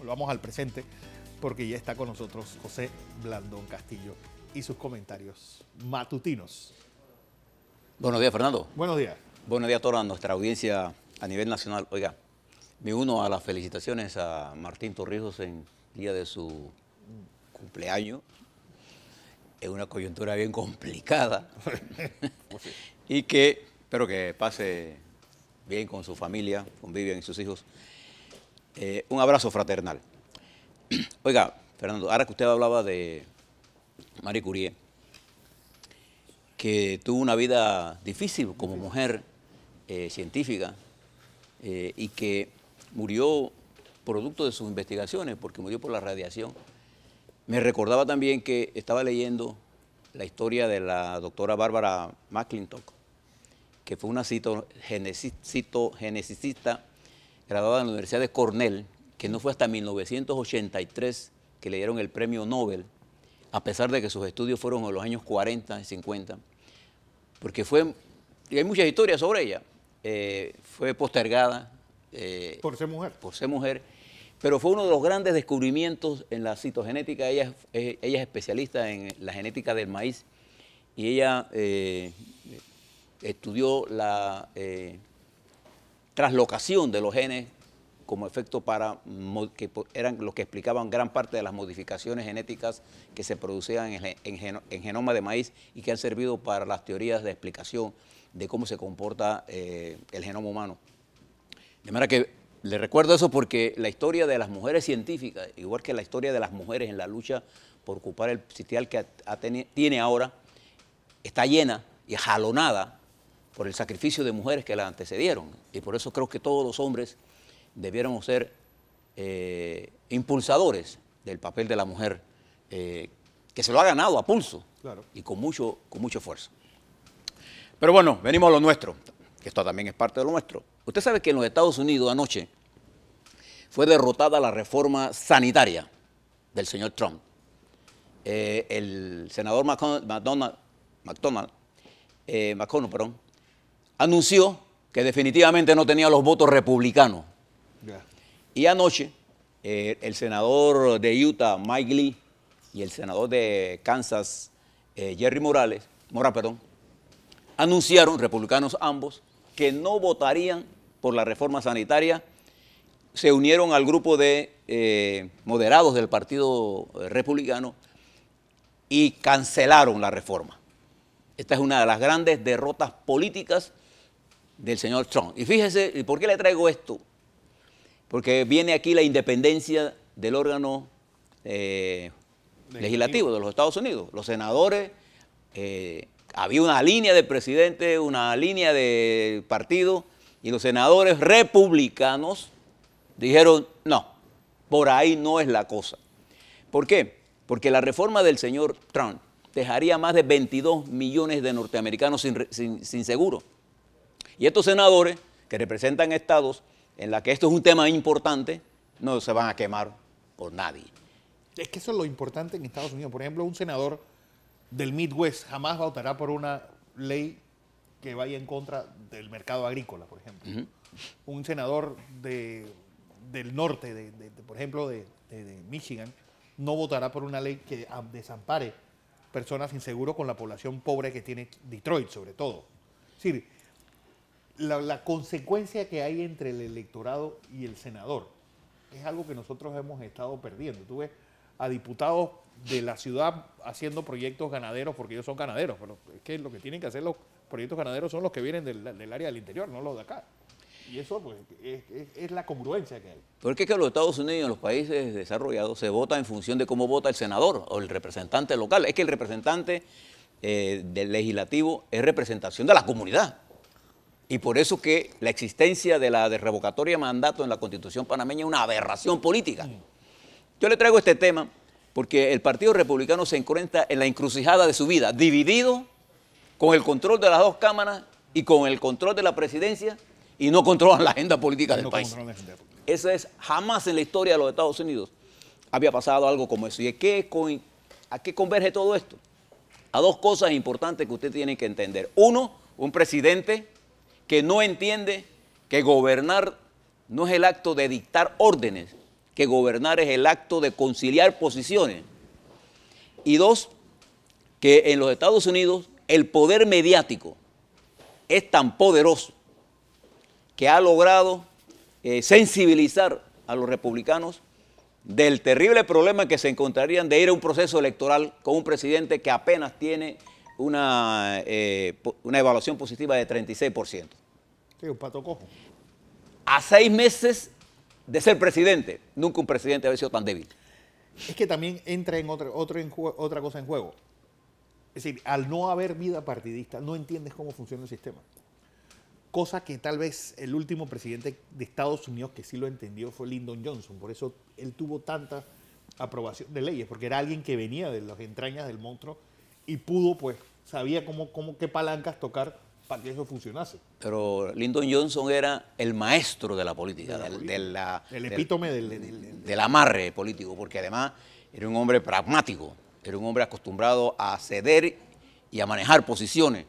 volvamos al presente, porque ya está con nosotros José Blandón Castillo y sus comentarios matutinos. Buenos días, Fernando. Buenos días. Buenos días a toda nuestra audiencia a nivel nacional. Oiga, me uno a las felicitaciones a Martín Torrijos en día de su cumpleaños. Es una coyuntura bien complicada y que espero que pase bien con su familia, con Vivian y sus hijos. Un abrazo fraternal. Oiga, Fernando, ahora que usted hablaba de Marie Curie, que tuvo una vida difícil como mujer científica y que murió producto de sus investigaciones, porque murió por la radiación. Me recordaba también que estaba leyendo la historia de la doctora Barbara McClintock, que fue una citogeneticista graduada en la Universidad de Cornell, que no fue hasta 1983 que le dieron el premio Nobel, a pesar de que sus estudios fueron en los años 40 y 50, porque y hay muchas historias sobre ella, fue postergada. Por ser mujer. Por ser mujer, pero fue uno de los grandes descubrimientos en la citogenética. Ella es especialista en la genética del maíz y ella estudió la translocación de los genes como efecto que eran los que explicaban gran parte de las modificaciones genéticas que se producían en genoma de maíz y que han servido para las teorías de explicación de cómo se comporta el genoma humano. De manera que le recuerdo eso porque la historia de las mujeres científicas, igual que la historia de las mujeres en la lucha por ocupar el sitial que tiene ahora, está llena y jalonada por el sacrificio de mujeres que la antecedieron. Y por eso creo que todos los hombres debiéramos ser impulsadores del papel de la mujer, que se lo ha ganado a pulso, claro, y con mucho esfuerzo. Pero bueno, venimos a lo nuestro, que esto también es parte de lo nuestro. Usted sabe que en los Estados Unidos anoche fue derrotada la reforma sanitaria del señor Trump. El senador McConnell anunció que definitivamente no tenía los votos republicanos. Y anoche el senador de Utah, Mike Lee, y el senador de Kansas, Jerry Mora, anunciaron, republicanos ambos, que no votarían por la reforma sanitaria. Se unieron al grupo de moderados del Partido Republicano y cancelaron la reforma. Esta es una de las grandes derrotas políticas del señor Trump. Y fíjese, ¿por qué le traigo esto? Porque viene aquí la independencia del órgano legislativo de los Estados Unidos. Los senadores, había una línea de presidente, una línea de partido, y los senadores republicanos dijeron, no, por ahí no es la cosa. ¿Por qué? Porque la reforma del señor Trump dejaría más de 22 millones de norteamericanos sin seguro. Y estos senadores, que representan estados en los que esto es un tema importante, no se van a quemar por nadie. Es que eso es lo importante en Estados Unidos. Por ejemplo, un senador del Midwest jamás votará por una ley que vaya en contra del mercado agrícola, por ejemplo. Un senador del norte, por ejemplo, de Michigan, no votará por una ley que desampare personas sin seguro con la población pobre que tiene Detroit, sobre todo. Es decir, la consecuencia que hay entre el electorado y el senador es algo que nosotros hemos estado perdiendo. Tú ves a diputados de la ciudad haciendo proyectos ganaderos porque ellos son ganaderos, pero es que lo que tienen que hacer los proyectos ganaderos son los que vienen del área del interior, no los de acá. Y eso pues es la congruencia que hay. Porque es que en los Estados Unidos, en los países desarrollados, se vota en función de cómo vota el senador o el representante local. Es que el representante del legislativo es representación de la comunidad. Y por eso que la existencia de la revocatoria de mandato en la Constitución panameña es una aberración política. Yo le traigo este tema porque el Partido Republicano se encuentra en la encrucijada de su vida, dividido con el control de las dos cámaras y con el control de la presidencia, y no controlan la agenda política del país. Eso es, jamás en la historia de los Estados Unidos había pasado algo como eso. ¿Y a qué converge todo esto? A dos cosas importantes que usted tiene que entender. Uno, un presidente que no entiende que gobernar no es el acto de dictar órdenes, que gobernar es el acto de conciliar posiciones. Y dos, que en los Estados Unidos el poder mediático es tan poderoso que ha logrado sensibilizar a los republicanos del terrible problema que se encontrarían de ir a un proceso electoral con un presidente que apenas tiene una evaluación positiva de 36%. Sí, un pato cojo. A 6 meses de ser presidente, nunca un presidente había sido tan débil. Es que también entra en otra cosa en juego. Es decir, al no haber vida partidista, no entiendes cómo funciona el sistema. Cosa que tal vez el último presidente de Estados Unidos que sí lo entendió fue Lyndon Johnson. Por eso él tuvo tanta aprobación de leyes, porque era alguien que venía de las entrañas del monstruo y pudo, pues, sabía qué palancas tocar para que eso funcionase. Pero Lyndon Johnson era el maestro de la política, el epítome del amarre político, porque además era un hombre pragmático, era un hombre acostumbrado a ceder y a manejar posiciones.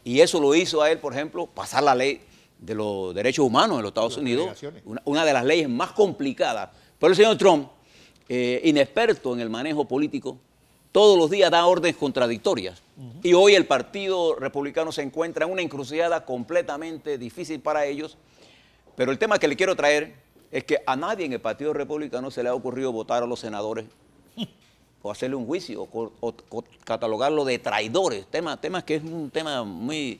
Y eso lo hizo a él, por ejemplo, pasar la ley de los derechos humanos en los Estados Unidos, una de las leyes más complicadas. Pero el señor Trump, inexperto en el manejo político, todos los días da órdenes contradictorias. Y hoy el Partido Republicano se encuentra en una encrucijada completamente difícil para ellos. Pero el tema que le quiero traer es que a nadie en el Partido Republicano se le ha ocurrido votar a los senadores o hacerle un juicio o catalogarlo de traidores. Tema que es un tema muy,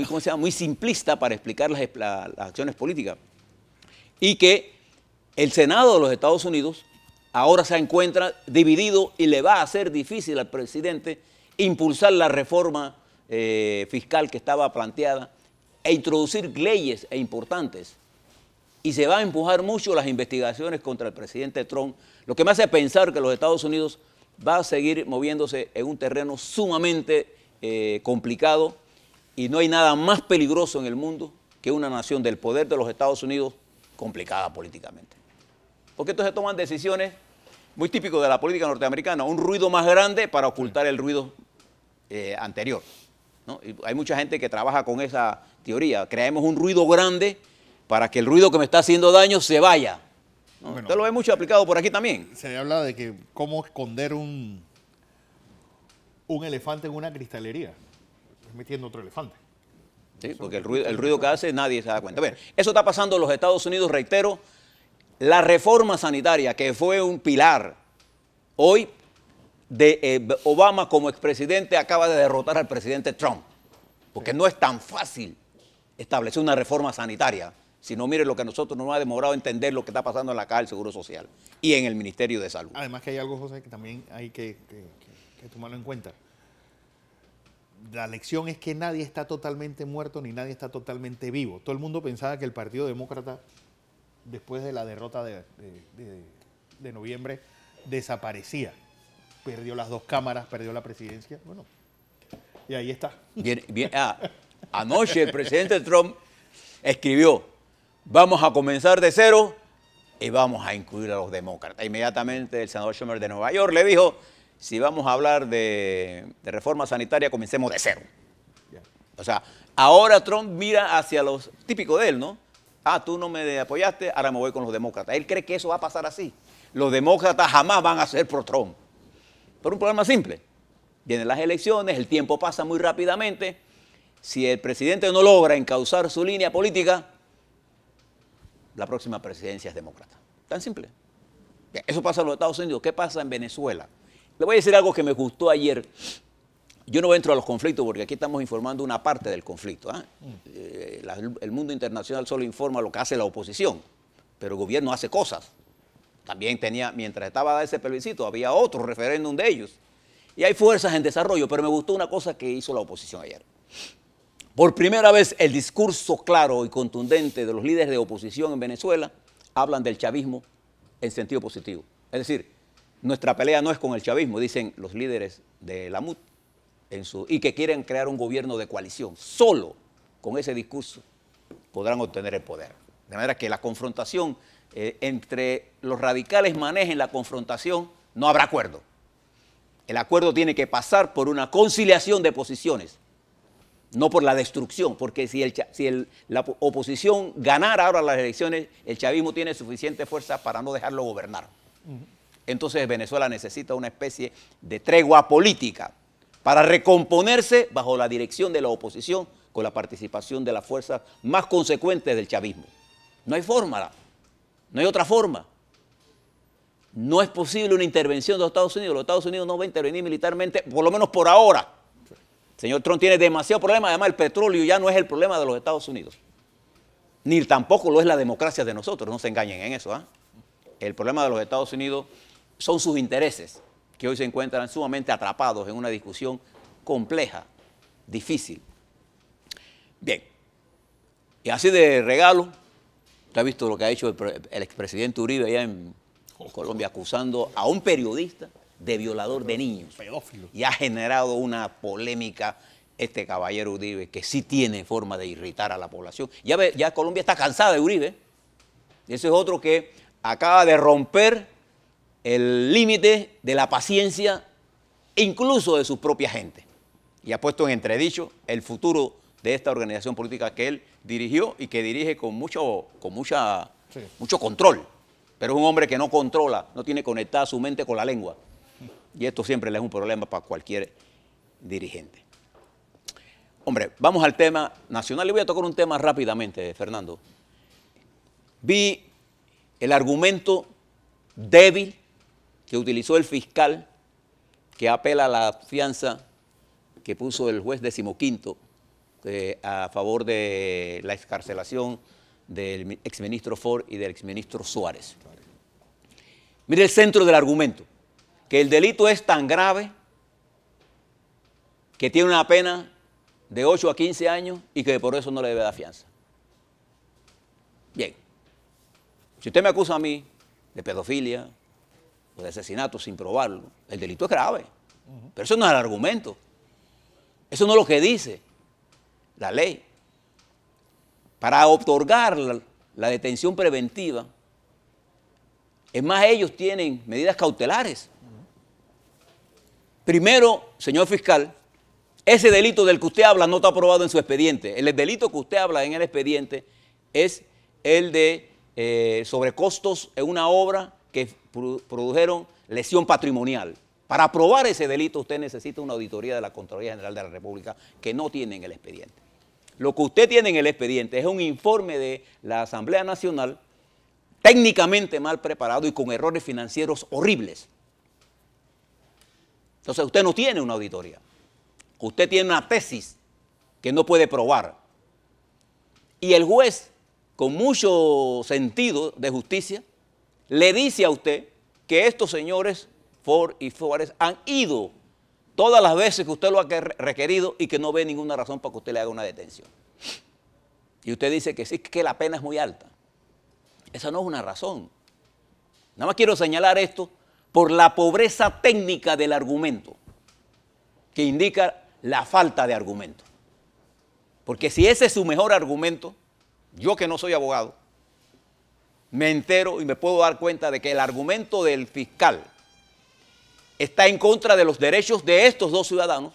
¿cómo se llama? Muy simplista para explicar las acciones políticas. Y que el Senado de los Estados Unidos ahora se encuentra dividido y le va a ser difícil al presidente impulsar la reforma fiscal que estaba planteada e introducir leyes importantes. Y se va a empujar mucho las investigaciones contra el presidente Trump, lo que me hace pensar que los Estados Unidos va a seguir moviéndose en un terreno sumamente complicado y no hay nada más peligroso en el mundo que una nación del poder de los Estados Unidos complicada políticamente. Porque entonces toman decisiones muy típicas de la política norteamericana, un ruido más grande para ocultar el ruido anterior, ¿no? Y hay mucha gente que trabaja con esa teoría, creemos un ruido grande para que el ruido que me está haciendo daño se vaya, ¿no? Bueno, usted lo ve mucho aplicado por aquí también. Se habla de que cómo esconder un elefante en una cristalería, metiendo otro elefante. Sí, porque el ruido que hace nadie se da cuenta. Bueno, eso está pasando en los Estados Unidos, reitero. La reforma sanitaria, que fue un pilar, hoy Obama como expresidente acaba de derrotar al presidente Trump, porque no es tan fácil establecer una reforma sanitaria. Si no, mire lo que a nosotros nos ha demorado entender lo que está pasando en la Caja del Seguro Social y en el Ministerio de Salud. Además que hay algo, José, que también hay que tomarlo en cuenta. La lección es que nadie está totalmente muerto ni nadie está totalmente vivo. Todo el mundo pensaba que el Partido Demócrata, después de la derrota de noviembre, desaparecía. Perdió las 2 cámaras, perdió la presidencia. Bueno, y ahí está. Bien, anoche el presidente Trump escribió: vamos a comenzar de cero y vamos a incluir a los demócratas. Inmediatamente el senador Schumer de Nueva York le dijo: si vamos a hablar de reforma sanitaria, comencemos de cero. O sea, ahora Trump mira hacia los típicos de él, ¿no? Ah, tú no me apoyaste, ahora me voy con los demócratas. Él cree que eso va a pasar así. Los demócratas jamás van a ser pro Trump. Por un problema simple. Vienen las elecciones, el tiempo pasa muy rápidamente. Si el presidente no logra encauzar su línea política, la próxima presidencia es demócrata. Tan simple. Bien, eso pasa en los Estados Unidos. ¿Qué pasa en Venezuela? Le voy a decir algo que me gustó ayer. Yo no entro a los conflictos porque aquí estamos informando una parte del conflicto, ¿eh? El mundo internacional solo informa lo que hace la oposición, pero el gobierno hace cosas. También mientras estaba ese plebiscito, había otro referéndum de ellos. Y hay fuerzas en desarrollo, pero me gustó una cosa que hizo la oposición ayer. Por primera vez, el discurso claro y contundente de los líderes de oposición en Venezuela hablan del chavismo en sentido positivo. Es decir, nuestra pelea no es con el chavismo, dicen los líderes de la MUD, y que quieren crear un gobierno de coalición. Solo con ese discurso podrán obtener el poder. De manera que la confrontación, entre los radicales manejen la confrontación, no habrá acuerdo. El acuerdo tiene que pasar por una conciliación de posiciones. no por la destrucción, porque si la oposición ganara ahora las elecciones, el chavismo tiene suficiente fuerza para no dejarlo gobernar. Entonces Venezuela necesita una especie de tregua política para recomponerse bajo la dirección de la oposición con la participación de las fuerzas más consecuentes del chavismo. No hay forma, no hay otra forma. No es posible una intervención de los Estados Unidos. Los Estados Unidos no va a intervenir militarmente, por lo menos por ahora. El señor Trump tiene demasiado problema, además el petróleo ya no es el problema de los Estados Unidos. Ni tampoco lo es la democracia de nosotros, no se engañen en eso. El problema de los Estados Unidos son sus intereses, que hoy se encuentran sumamente atrapados en una discusión compleja, difícil. Bien, y así de regalo, usted ha visto lo que ha hecho el expresidente Uribe allá en Colombia, acusando a un periodista de violador de niños. Pedófilo. Y ha generado una polémica este caballero Uribe, que sí tiene forma de irritar a la población. Ya Colombia está cansada de Uribe. Ese es otro que acaba de romper el límite de la paciencia, incluso de su propia gente. Y ha puesto en entredicho el futuro de esta organización política que él dirigió y que dirige con mucho control. Pero es un hombre que no controla, no tiene conectada su mente con la lengua. Y esto siempre le es un problema para cualquier dirigente. Hombre, vamos al tema nacional. Le voy a tocar un tema rápidamente, Fernando. Vi el argumento débil que utilizó el fiscal que apela a la fianza que puso el juez 15º a favor de la excarcelación del exministro Ford y del exministro Suárez. Mire el centro del argumento, que el delito es tan grave que tiene una pena de 8 a 15 años y que por eso no le debe dar fianza. Bien, si usted me acusa a mí de pedofilia o de asesinato sin probarlo, el delito es grave, pero eso no es el argumento. Eso no es lo que dice la ley. Para otorgar la detención preventiva, es más, ellos tienen medidas cautelares. Primero, señor fiscal, ese delito del que usted habla no está aprobado en su expediente. El delito que usted habla en el expediente es el de sobrecostos en una obra que produjeron lesión patrimonial. Para aprobar ese delito usted necesita una auditoría de la Contraloría General de la República que no tiene en el expediente. Lo que usted tiene en el expediente es un informe de la Asamblea Nacional técnicamente mal preparado y con errores financieros horribles. Entonces usted no tiene una auditoría. Usted tiene una tesis que no puede probar. Y el juez, con mucho sentido de justicia, le dice a usted que estos señores Ford y Suárez han ido todas las veces que usted lo ha requerido y que no ve ninguna razón para que usted le haga una detención. Y usted dice que sí, que la pena es muy alta. Esa no es una razón. Nada más quiero señalar esto por la pobreza técnica del argumento, que indica la falta de argumento. Porque si ese es su mejor argumento, yo que no soy abogado, me entero y me puedo dar cuenta de que el argumento del fiscal está en contra de los derechos de estos dos ciudadanos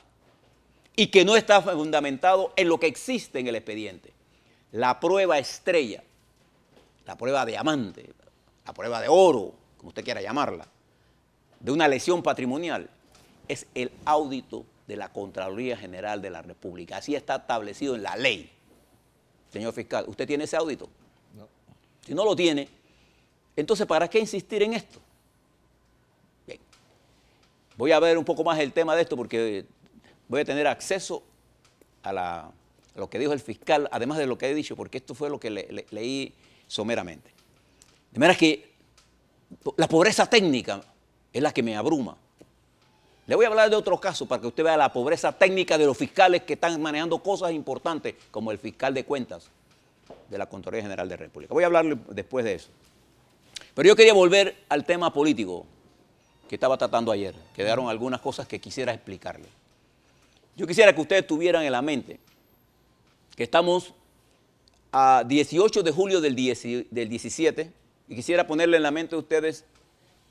y que no está fundamentado en lo que existe en el expediente. La prueba estrella, la prueba diamante, la prueba de oro, como usted quiera llamarla, de una lesión patrimonial, es el audito de la Contraloría General de la República. Así está establecido en la ley. Señor fiscal, ¿usted tiene ese audito? No. Si no lo tiene, entonces ¿para qué insistir en esto? Bien. Voy a ver un poco más el tema de esto porque voy a tener acceso a lo que dijo el fiscal, además de lo que he dicho, porque esto fue lo que leí someramente. De manera que la pobreza técnica es la que me abruma. Le voy a hablar de otro caso para que usted vea la pobreza técnica de los fiscales que están manejando cosas importantes, como el fiscal de cuentas de la Contraloría General de la República. Voy a hablarle después de eso. Pero yo quería volver al tema político que estaba tratando ayer. Quedaron algunas cosas que quisiera explicarle. Yo quisiera que ustedes tuvieran en la mente que estamos a 18 de julio del 17 y quisiera ponerle en la mente a ustedes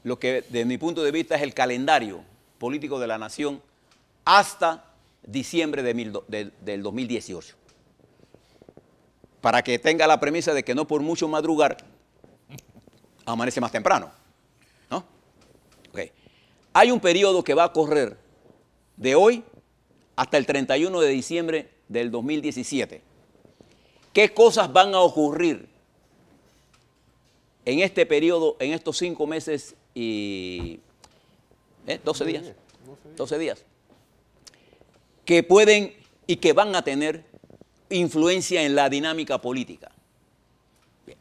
lo que, desde mi punto de vista, es el calendario político de la nación hasta diciembre del 2018. Para que tenga la premisa de que no por mucho madrugar, amanece más temprano. ¿No? Okay. Hay un periodo que va a correr de hoy hasta el 31 de diciembre del 2017. ¿Qué cosas van a ocurrir en este periodo, en estos 5 meses y 12 días? 12 días. Que pueden y que van a tener influencia en la dinámica política. Bien.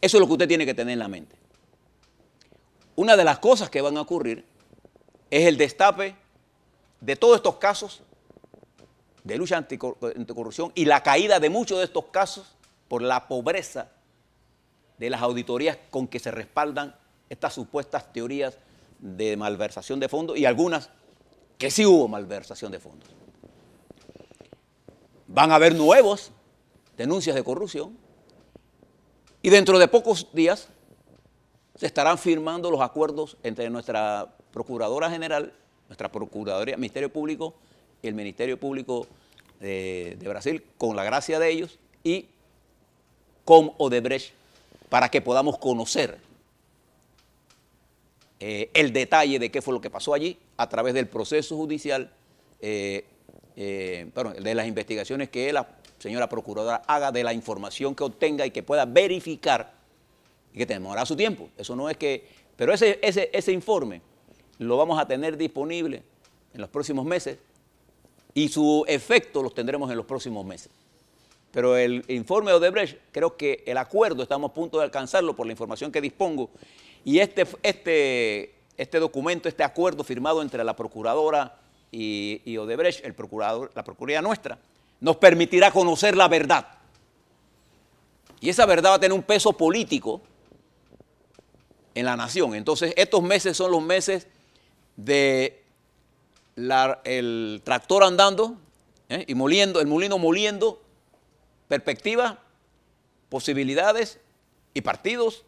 Eso es lo que usted tiene que tener en la mente. Una de las cosas que van a ocurrir es el destape de todos estos casos de lucha anticorrupción y la caída de muchos de estos casos por la pobreza de las auditorías con que se respaldan estas supuestas teorías de malversación de fondos y algunas que sí hubo malversación de fondos. Van a haber nuevas denuncias de corrupción y dentro de pocos días se estarán firmando los acuerdos entre nuestra Procuradora General, nuestra Procuraduría, Ministerio Público y el Ministerio Público de Brasil, con la gracia de ellos, y con Odebrecht, para que podamos conocer el detalle de qué fue lo que pasó allí a través del proceso judicial, de las investigaciones que la señora Procuradora haga, de la información que obtenga y que pueda verificar, y que demorará su tiempo. Eso no es que... Pero ese informe lo vamos a tener disponible en los próximos meses y su efecto los tendremos en los próximos meses. Pero el informe de Odebrecht, creo que el acuerdo estamos a punto de alcanzarlo por la información que dispongo, y este documento, este acuerdo firmado entre la Procuradora y Odebrecht, el procurador, la Procuraduría nuestra, nos permitirá conocer la verdad. Y esa verdad va a tener un peso político en la nación. Entonces, estos meses son los meses de el tractor andando y moliendo, el molino moliendo perspectivas, posibilidades y partidos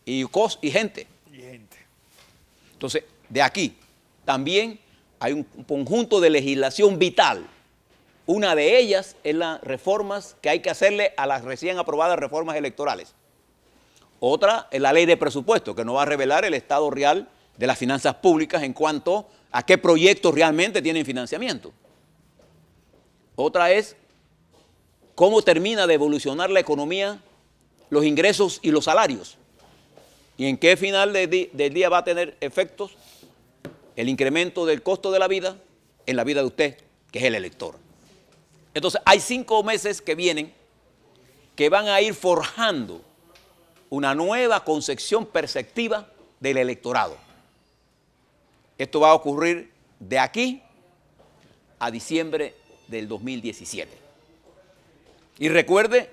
y gente. Entonces, de aquí también hay un conjunto de legislación vital. Una de ellas es las reformas que hay que hacerle a las recién aprobadas reformas electorales. Otra es la ley de presupuesto, que nos va a revelar el estado real de las finanzas públicas en cuanto a qué proyectos realmente tienen financiamiento. Otra es cómo termina de evolucionar la economía, los ingresos y los salarios. Y en qué final del día va a tener efectos el incremento del costo de la vida en la vida de usted, que es el elector. Entonces, hay 5 meses que vienen que van a ir forjando una nueva concepción perceptiva del electorado. Esto va a ocurrir de aquí a diciembre del 2017. Y recuerde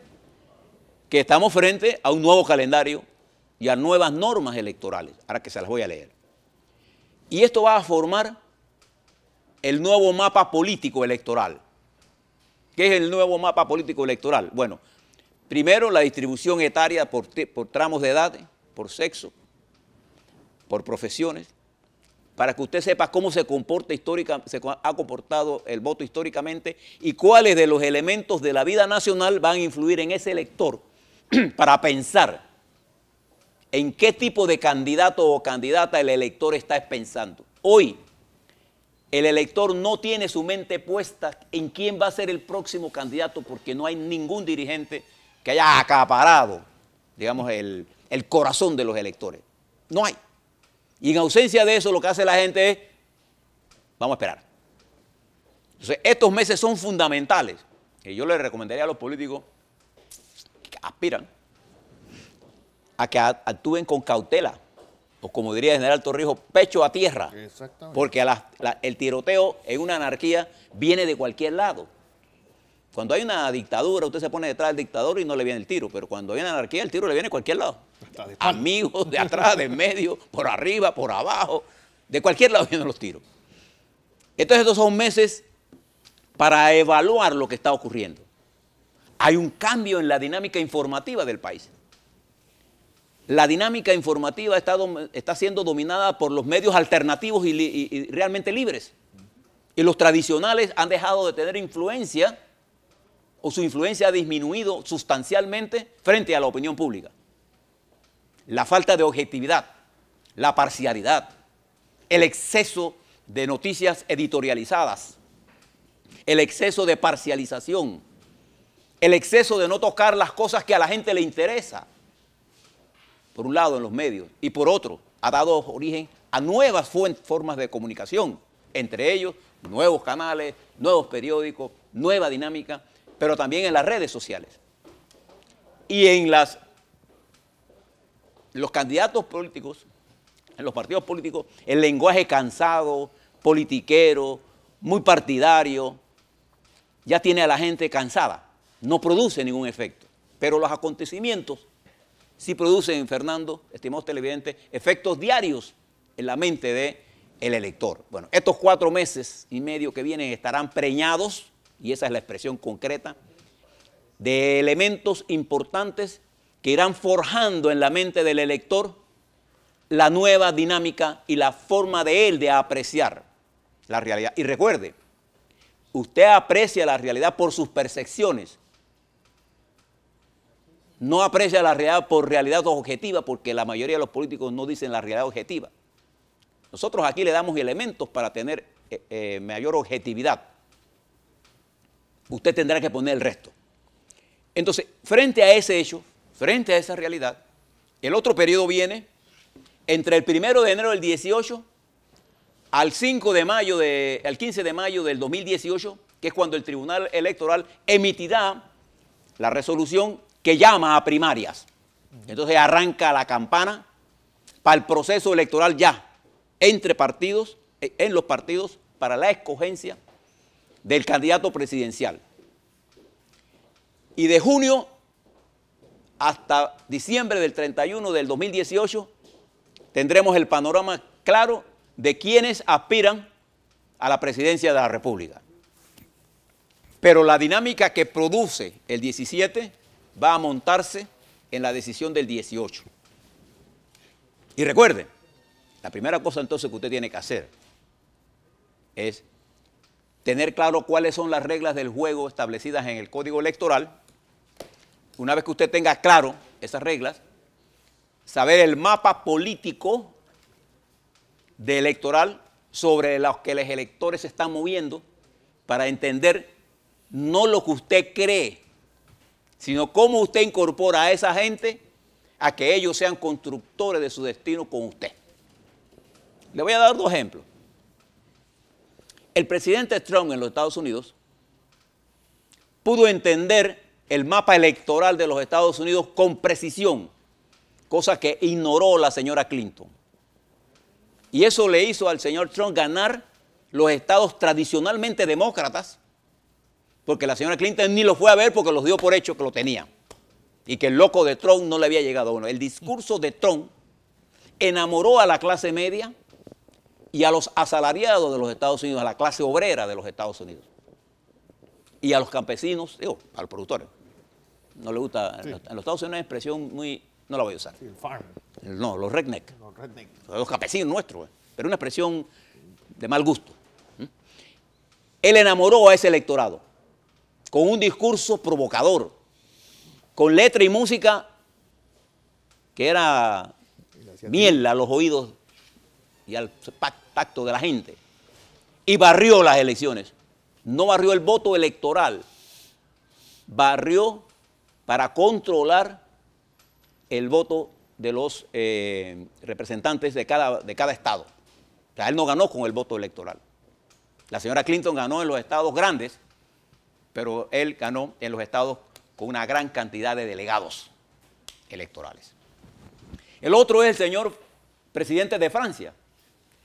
que estamos frente a un nuevo calendario y a nuevas normas electorales, ahora que se las voy a leer. Y esto va a formar el nuevo mapa político electoral. ¿Qué es el nuevo mapa político electoral? Bueno, primero la distribución etaria por tramos de edad, por sexo, por profesiones, para que usted sepa cómo se ha comportado el voto históricamente y cuáles de los elementos de la vida nacional van a influir en ese elector para pensar en qué tipo de candidato o candidata el elector está pensando. Hoy, el elector no tiene su mente puesta en quién va a ser el próximo candidato porque no hay ningún dirigente que haya acaparado, digamos, el corazón de los electores. No hay. Y en ausencia de eso, lo que hace la gente es, vamos a esperar. Entonces, estos meses son fundamentales. Y yo les recomendaría a los políticos que aspiran a que actúen con cautela, o como diría el general Torrijos, pecho a tierra. Exactamente. Porque el tiroteo en una anarquía viene de cualquier lado. Cuando hay una dictadura, usted se pone detrás del dictador y no le viene el tiro, pero cuando hay una anarquía, el tiro le viene de cualquier lado. Amigos, de atrás, de en medio, por arriba, por abajo, de cualquier lado vienen los tiros. Entonces estos son meses para evaluar lo que está ocurriendo. Hay un cambio en la dinámica informativa del país. La dinámica informativa está siendo dominada por los medios alternativos y realmente libres. que los tradicionales han dejado de tener influencia o su influencia ha disminuido sustancialmente frente a la opinión pública. La falta de objetividad, la parcialidad, el exceso de noticias editorializadas, el exceso de parcialización, el exceso de no tocar las cosas que a la gente le interesa, por un lado en los medios, y por otro ha dado origen a nuevas formas de comunicación, entre ellos nuevos canales, nuevos periódicos, nueva dinámica, pero también en las redes sociales. Y en los candidatos políticos, en los partidos políticos, el lenguaje cansado, politiquero, muy partidario, ya tiene a la gente cansada, no produce ningún efecto. Pero los acontecimientos sí producen, Fernando, estimados televidentes, efectos diarios en la mente del elector. Bueno, estos 4 meses y medio que vienen estarán preñados, y esa es la expresión concreta, de elementos importantes que irán forjando en la mente del elector la nueva dinámica y la forma de él de apreciar la realidad. Y recuerde, usted aprecia la realidad por sus percepciones, no aprecia la realidad por realidad objetiva, porque la mayoría de los políticos no dicen la realidad objetiva. Nosotros aquí le damos elementos para tener mayor objetividad. Usted tendrá que poner el resto. Entonces, frente a ese hecho, frente a esa realidad, el otro periodo viene entre el 1 de enero del 18 al 15 de mayo del 2018, que es cuando el Tribunal Electoral emitirá la resolución que llama a primarias. Entonces arranca la campana para el proceso electoral ya, entre partidos, en los partidos, para la escogencia del candidato presidencial. Y de junio hasta diciembre del 31 del 2018 tendremos el panorama claro de quienes aspiran a la presidencia de la República. Pero la dinámica que produce el 17 va a montarse en la decisión del 18. Y recuerde, la primera cosa entonces que usted tiene que hacer es tener claro cuáles son las reglas del juego establecidas en el Código Electoral. Una vez que usted tenga claro esas reglas, saber el mapa político electoral sobre los que los electores se están moviendo para entender no lo que usted cree, sino cómo usted incorpora a esa gente a que ellos sean constructores de su destino con usted. Le voy a dar 2 ejemplos. El presidente Trump en los Estados Unidos pudo entender el mapa electoral de los Estados Unidos con precisión, cosa que ignoró la señora Clinton. Y eso le hizo al señor Trump ganar los estados tradicionalmente demócratas, porque la señora Clinton ni lo fue a ver porque los dio por hecho que lo tenía. Y que el loco de Trump no le había llegado. Bueno, el discurso de Trump enamoró a la clase media y a los asalariados de los Estados Unidos, a la clase obrera de los Estados Unidos. Y a los campesinos, a los productores. No le gusta, sí. En los Estados Unidos hay una expresión muy, no la voy a usar. Sí, el farm. No, los redneck. Los campesinos nuestros, pero una expresión de mal gusto. Él enamoró a ese electorado con un discurso provocador, con letra y música que era miel a los oídos y al tacto de la gente. Y barrió las elecciones. No barrió el voto electoral, barrió para controlar el voto de los representantes de cada estado. O sea, él no ganó con el voto electoral. La señora Clinton ganó en los estados grandes, pero él ganó en los estados con una gran cantidad de delegados electorales. El otro es el señor presidente de Francia.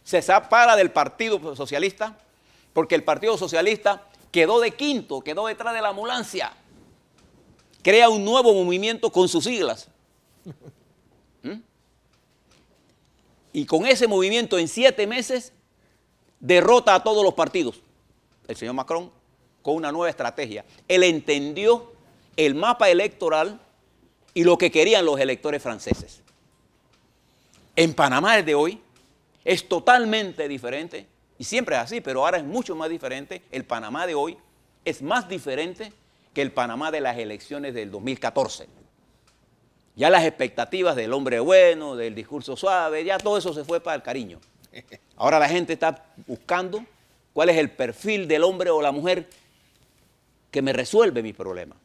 Se separa del Partido Socialista porque el Partido Socialista quedó de quinto, quedó detrás de la ambulancia. Crea un nuevo movimiento con sus siglas. Y con ese movimiento en 7 meses derrota a todos los partidos. El señor Macron con una nueva estrategia. Él entendió el mapa electoral y lo que querían los electores franceses. En Panamá el de hoy es totalmente diferente Y siempre es así, pero ahora es mucho más diferente. El Panamá de hoy es más diferente que el Panamá de las elecciones del 2014. Ya las expectativas del hombre bueno, del discurso suave, ya todo eso se fue para el cariño. Ahora la gente está buscando cuál es el perfil del hombre o la mujer que me resuelve mi problema.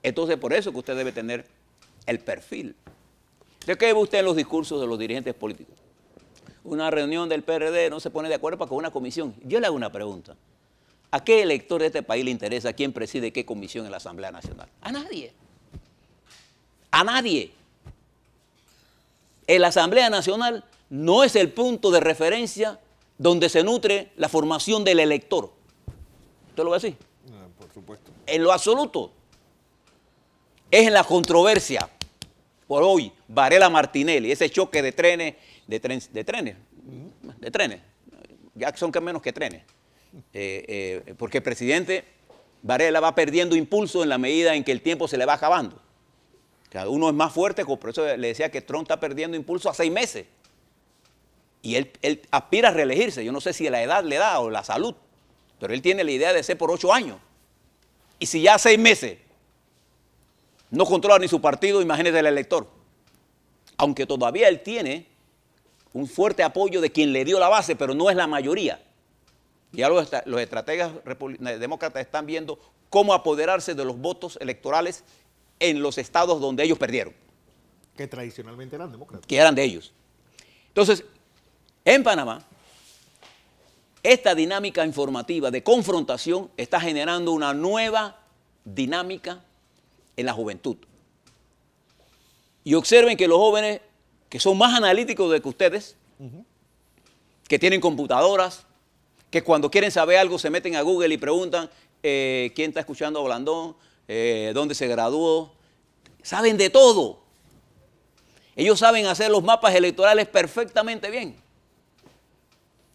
Entonces, por eso que usted debe tener el perfil. ¿De qué ve usted en los discursos de los dirigentes políticos? Una reunión del PRD no se pone de acuerdo para con una comisión. Yo le hago una pregunta. ¿A qué elector de este país le interesa quién preside qué comisión en la Asamblea Nacional? A nadie. A nadie. En la Asamblea Nacional no es el punto de referencia donde se nutre la formación del elector. ¿Usted lo ve así? No, por supuesto. En lo absoluto. Es en la controversia. Por hoy, Varela Martinelli, ese choque de trenes, ya son que menos que trenes. Porque el presidente Varela va perdiendo impulso en la medida en que el tiempo se le va acabando. Cada uno es más fuerte, por eso le decía que Trump está perdiendo impulso a 6 meses. Y él aspira a reelegirse. Yo no sé si la edad le da o la salud, pero él tiene la idea de ser por 8 años. Y si ya 6 meses no controla ni su partido, imagínese el elector. Aunque todavía él tiene un fuerte apoyo de quien le dio la base, pero no es la mayoría. Ya los estrategas demócratas están viendo cómo apoderarse de los votos electorales en los estados donde ellos perdieron. Que tradicionalmente eran demócratas. Que eran de ellos. Entonces, en Panamá, esta dinámica informativa de confrontación está generando una nueva dinámica en la juventud. Y observen que los jóvenes que son más analíticos de que ustedes, que tienen computadoras, que cuando quieren saber algo se meten a Google y preguntan quién está escuchando a Blandón, dónde se graduó, saben de todo. Ellos saben hacer los mapas electorales perfectamente bien.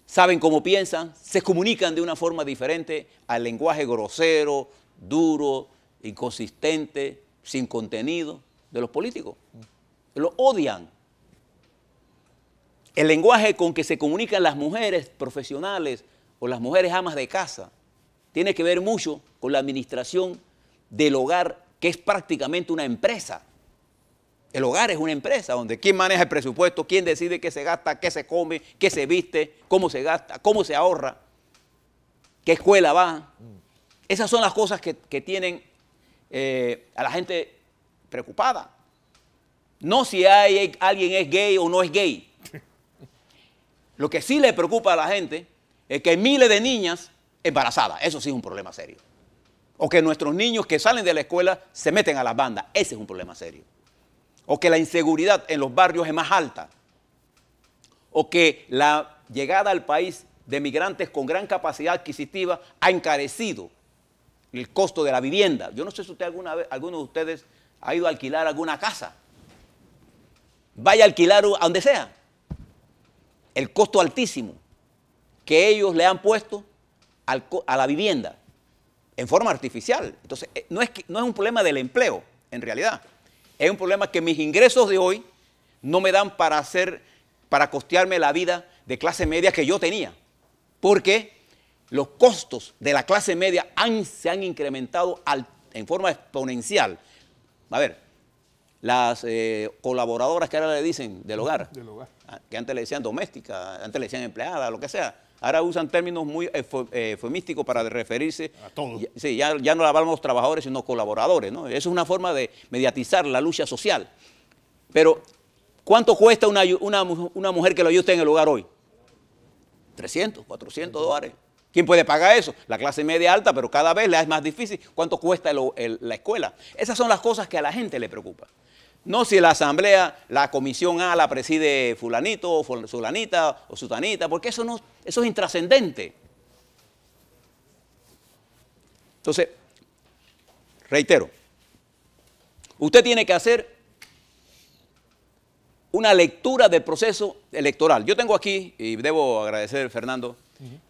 Saben cómo piensan, se comunican de una forma diferente al lenguaje grosero, duro, inconsistente, sin contenido de los políticos. Lo odian. El lenguaje con que se comunican las mujeres profesionales o las mujeres amas de casa tiene que ver mucho con la administración del hogar, que es prácticamente una empresa. El hogar es una empresa donde quién maneja el presupuesto, quién decide qué se gasta, qué se come, qué se viste, cómo se gasta, cómo se ahorra, qué escuela va. Esas son las cosas que tienen a la gente preocupada. No si alguien es gay o no es gay. Lo que sí le preocupa a la gente es que hay miles de niñas embarazadas. Eso sí es un problema serio. O que nuestros niños que salen de la escuela se meten a las bandas. Ese es un problema serio. O que la inseguridad en los barrios es más alta. O que la llegada al país de migrantes con gran capacidad adquisitiva ha encarecido el costo de la vivienda. Yo no sé si usted alguno de ustedes ha ido a alquilar alguna casa. Vaya a alquilar a donde sea. El costo altísimo que ellos le han puesto a la vivienda en forma artificial. Entonces, no es un problema del empleo, en realidad. Es un problema que mis ingresos de hoy no me dan para costearme la vida de clase media que yo tenía. Porque los costos de la clase media se han incrementado en forma exponencial. A ver, las colaboradoras que ahora le dicen del hogar, que antes le decían doméstica, antes le decían empleada, lo que sea, ahora usan términos muy eufemísticos para referirse a todo. Sí, ya no hablamos trabajadores, sino colaboradores, ¿no? Eso es una forma de mediatizar la lucha social. Pero, ¿cuánto cuesta una mujer que lo ayude en el hogar hoy? 300, 400 dólares. ¿Quién puede pagar eso? La clase media alta, pero cada vez le es más difícil. ¿Cuánto cuesta la escuela? Esas son las cosas que a la gente le preocupa. No si la asamblea, la comisión A la preside fulanito, o fulanita, o sutanita, porque eso es intrascendente. Entonces, reitero, usted tiene que hacer una lectura del proceso electoral. Yo tengo aquí, y debo agradecer, Fernando,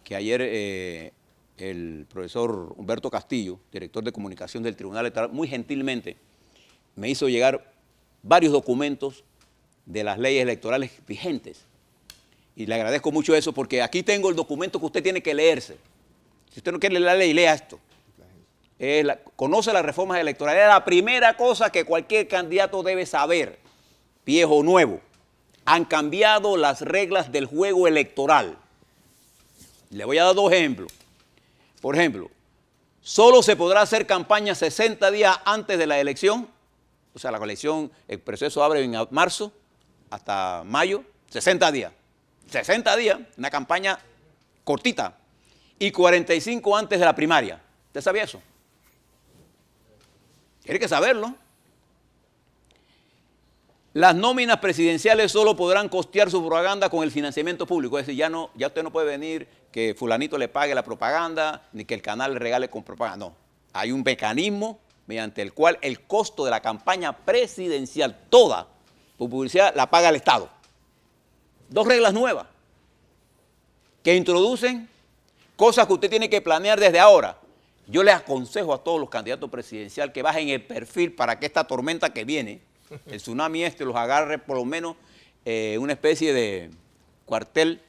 que ayer el profesor Humberto Castillo, director de comunicación del Tribunal Electoral, muy gentilmente me hizo llegar varios documentos de las leyes electorales vigentes. y le agradezco mucho eso, porque aquí tengo el documento que usted tiene que leerse. Si usted no quiere leer la ley, lea esto. Conoce las reformas electorales. Es la primera cosa que cualquier candidato debe saber, viejo o nuevo. Han cambiado las reglas del juego electoral. Le voy a dar 2 ejemplos. Por ejemplo, solo se podrá hacer campaña 60 días antes de la elección. O sea, la elección, el proceso abre en marzo hasta mayo, 60 días. 60 días, una campaña cortita. Y 45 antes de la primaria. ¿Usted sabía eso? Tiene que saberlo. Las nóminas presidenciales solo podrán costear su propaganda con el financiamiento público. Es decir, ya usted no puede venir que fulanito le pague la propaganda, ni que el canal le regale con propaganda. No. Hay un mecanismo mediante el cual el costo de la campaña presidencial, toda, por publicidad, la paga el Estado. 2 reglas nuevas que introducen cosas que usted tiene que planear desde ahora. Yo les aconsejo a todos los candidatos presidenciales que bajen el perfil para que esta tormenta que viene, el tsunami los agarre por lo menos una especie de cuartel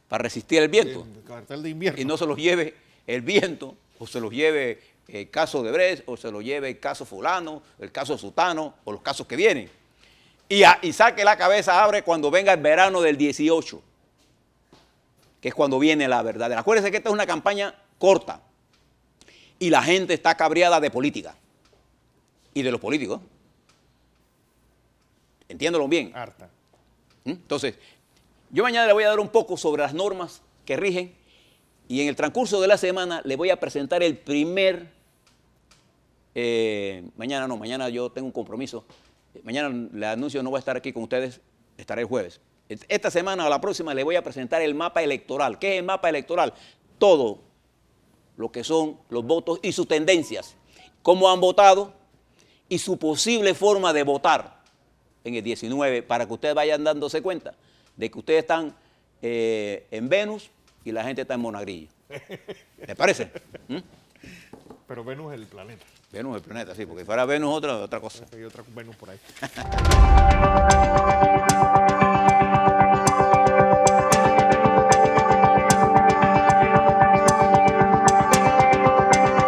para resistir el viento. El cuartel de invierno. Y no se los lleve el viento, o se los lleve el caso de Brecht, o se los lleve el caso fulano, el caso sutano, o los casos que vienen. Y saque la cabeza, abre cuando venga el verano del 18, que es cuando viene la verdad. Acuérdense que esta es una campaña corta. Y la gente está cabreada de política y de los políticos. Entiéndelo bien. Harta. Entonces, yo mañana le voy a dar un poco sobre las normas que rigen y en el transcurso de la semana le voy a presentar el primer... mañana yo tengo un compromiso. Mañana le anuncio, no voy a estar aquí con ustedes, estaré el jueves. Esta semana o la próxima le voy a presentar el mapa electoral. ¿Qué es el mapa electoral? Todo lo que son los votos y sus tendencias, cómo han votado y su posible forma de votar en el 19, para que ustedes vayan dándose cuenta de que ustedes están en Venus y la gente está en Monagrillo. ¿Les parece? Pero Venus es el planeta. Venus es el planeta, sí, porque si fuera Venus otra cosa. Hay otra Venus por ahí.